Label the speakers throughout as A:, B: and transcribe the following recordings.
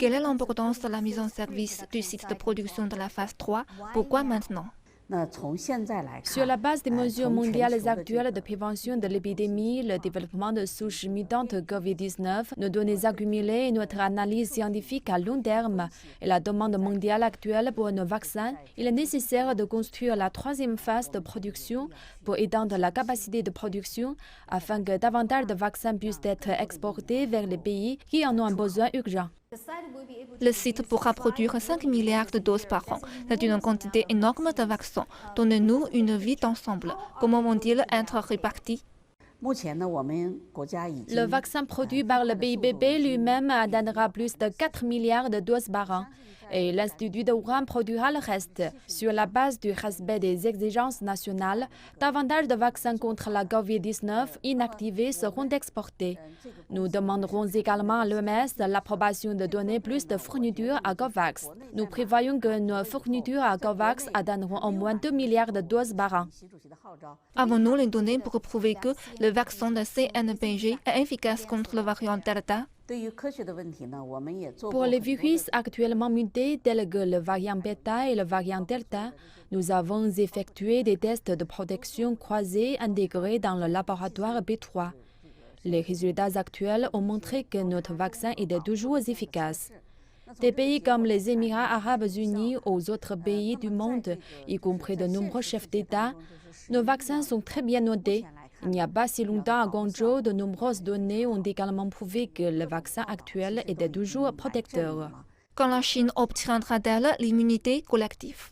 A: Quelle est l'importance de la mise en service du site de production de la phase 3? Pourquoi maintenant?
B: Sur la base des mesures mondiales actuelles de prévention de l'épidémie, le développement de souches mutantes COVID-19, nos données accumulées et notre analyse scientifique à long terme et la demande mondiale actuelle pour nos vaccins, il est nécessaire de construire la troisième phase de production pour étendre la capacité de production afin que davantage de vaccins puissent être exportés vers les pays qui en ont un besoin urgent.
A: Le site pourra produire 5 milliards de doses par an. C'est une quantité énorme de vaccins. Donnez-nous une vie d'ensemble. Comment vont-ils être répartis?
B: Le vaccin produit par le BIBB lui-même atteindra plus de 4 milliards de doses par an. Et l'Institut de Wuhan produira le reste. Sur la base du respect des exigences nationales, davantage de vaccins contre la COVID-19 inactivés seront exportés. Nous demanderons également à l'OMS l'approbation de donner plus de fournitures à COVAX. Nous prévoyons que nos fournitures à COVAX atteindront au moins 2 milliards de doses par an.
A: Avons-nous les données pour prouver que le vaccin de CNPG est efficace contre le variant Delta?
B: Pour les virus actuellement mutés tels que le variant Beta et le variant Delta, nous avons effectué des tests de protection croisés intégrés dans le laboratoire B3. Les résultats actuels ont montré que notre vaccin était toujours efficace. Des pays comme les Émirats arabes unis aux autres pays du monde, y compris de nombreux chefs d'État, nos vaccins sont très bien notés. Il n'y a pas si longtemps à Guangzhou, de nombreuses données ont également prouvé que le vaccin actuel était toujours protecteur.
A: Quand la Chine obtiendra-t-elle l'immunité collective?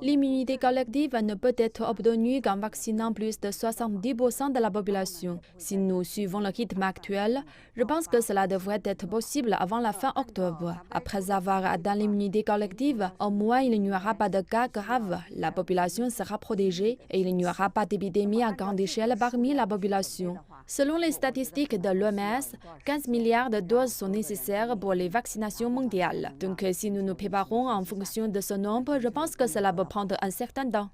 B: L'immunité collective ne peut être obtenue qu'en vaccinant plus de 70% de la population. Si nous suivons le rythme actuel, je pense que cela devrait être possible avant la fin octobre. Après avoir atteint l'immunité collective, au moins il n'y aura pas de cas graves, la population sera protégée et il n'y aura pas d'épidémie à grande échelle parmi la population. Selon les statistiques de l'OMS, 15 milliards de doses sont nécessaires pour les vaccinations mondiales. Donc si nous nous préparons en fonction de ce nombre, je pense que cela peut prendre un certain temps.